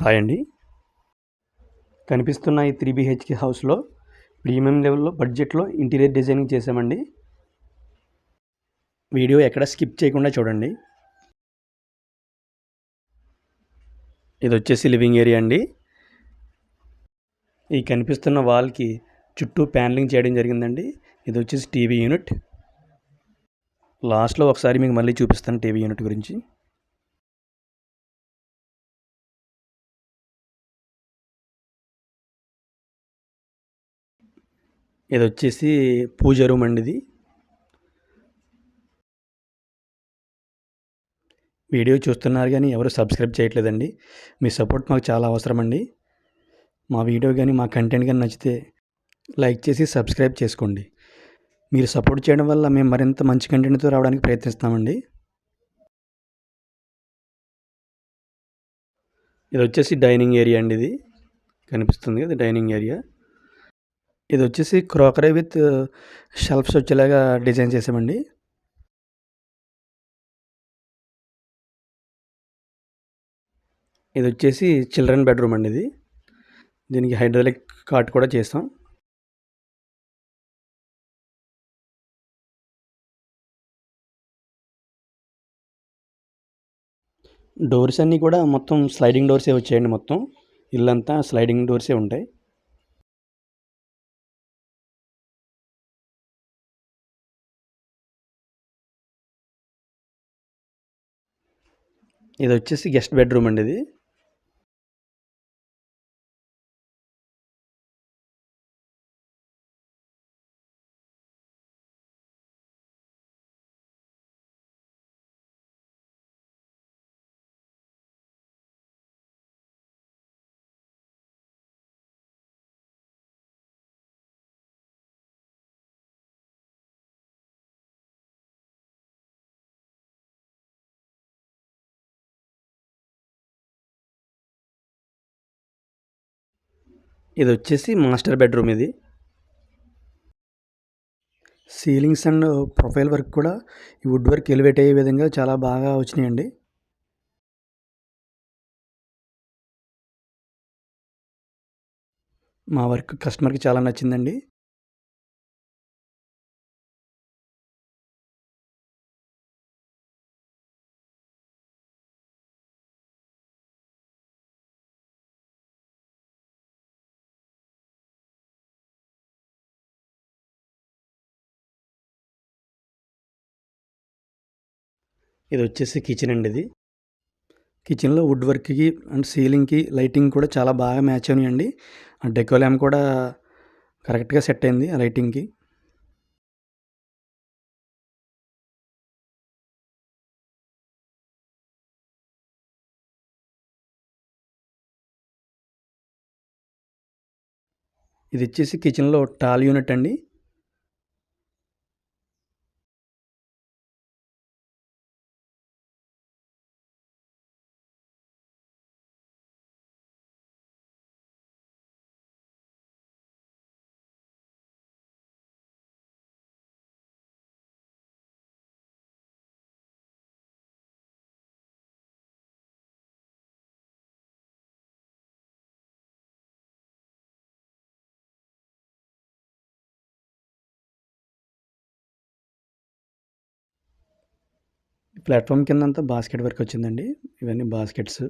Hi అండి. కనిపిస్తున్న ఈ 3 బీహెచ్‌కే హౌస్‌లో ప్రీమియం లెవెల్‌లో బడ్జెట్‌లో ఇంటీరియర్ డిజైనింగ్ చేశామండి. వీడియో ఎక్కడ స్కిప్ చేయకుండా చూడండి. ఇదొచ్చేసి లివింగ్ ఏరియా అండి. ఈ కనిపిస్తున్న వాల్‌కి చుట్టూ ప్యానెలింగ్ చేయడం జరిగిందండి. ఇదొచ్చేసి టీవీ యూనిట్. లాస్ట్‌లో ఒకసారి మీకు మళ్ళీ చూపిస్తాను టీవీ యూనిట్ గురించి. ఇదొచ్చేసి పూజ రూమ్ అండి ఇది. వీడియో చూస్తున్నారు కానీ ఎవరు సబ్స్క్రైబ్ చేయట్లేదండి. మీ సపోర్ట్ మాకు చాలా అవసరం అండి. మా వీడియో కానీ మా కంటెంట్ కానీ నచ్చితే లైక్ చేసి సబ్స్క్రైబ్ చేసుకోండి. మీరు సపోర్ట్ చేయడం వల్ల మేము మరింత మంచి కంటెంట్తో రావడానికి ప్రయత్నిస్తామండి. ఇది వచ్చేసి డైనింగ్ ఏరియా అండి. ఇది కనిపిస్తుంది కదా డైనింగ్ ఏరియా. ఇది వచ్చేసి క్రోకరీ విత్ షెల్ఫ్స్ వచ్చేలాగా డిజైన్ చేసామండి. ఇది వచ్చేసి చిల్డ్రన్ బెడ్రూమ్ అండి. ఇది దీనికి హైడ్రాలిక్ కాట్ కూడా చేసాం. డోర్స్ అన్నీ కూడా మొత్తం స్లైడింగ్ డోర్సే వచ్చాయండి. మొత్తం ఇల్లంతా స్లైడింగ్ డోర్సే ఉంటాయి. ఇది వచ్చేసి గెస్ట్ బెడ్రూమ్ అండి. ఇది ఇది వచ్చేసి మాస్టర్ బెడ్రూమ్. ఇది సీలింగ్స్ అండ్ ప్రొఫైల్ వర్క్ కూడా ఈ వుడ్ వర్క్ ఎలివేట్ అయ్యే విధంగా చాలా బాగా వచ్చినాయండి. మా వర్క్ కస్టమర్కి చాలా నచ్చిందండి. ఇది వచ్చేసి కిచెన్ అండి. ఇది కిచెన్లో వుడ్ వర్క్కి అండ్ సీలింగ్కి లైటింగ్ కూడా చాలా బాగా మ్యాచ్ అయినాయండి. ఆ డెకో ల్యాంప్ కూడా కరెక్ట్గా సెట్ అయింది ఆ లైటింగ్కి. ఇది వచ్చేసి కిచెన్లో టాల్ యూనిట్ అండి. ప్లాట్ఫామ్ కిందంతా బాస్కెట్ వర్క్ వచ్చిందండి. ఇవన్నీ బాస్కెట్స్.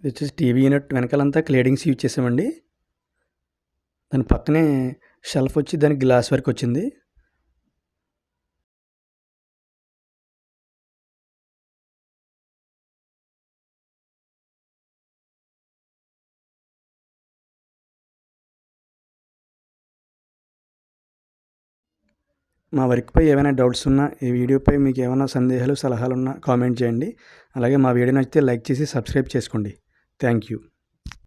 ఇది వచ్చేసి టీవీ యూనిట్ వెనకాలంతా క్లేడింగ్స్ యూజ్ చేసామండి. దాని పక్కనే షెల్ఫ్ వచ్చి దానికి గ్లాస్ వర్క్ వచ్చింది. మా వర్క్పై ఏమైనా డౌట్స్ ఉన్నా, ఈ వీడియోపై మీకు ఏమైనా సందేహాలు సలహాలు ఉన్నా కామెంట్ చేయండి. అలాగే మా వీడియో నచ్చితే లైక్ చేసి సబ్స్క్రైబ్ చేసుకోండి. Thank you.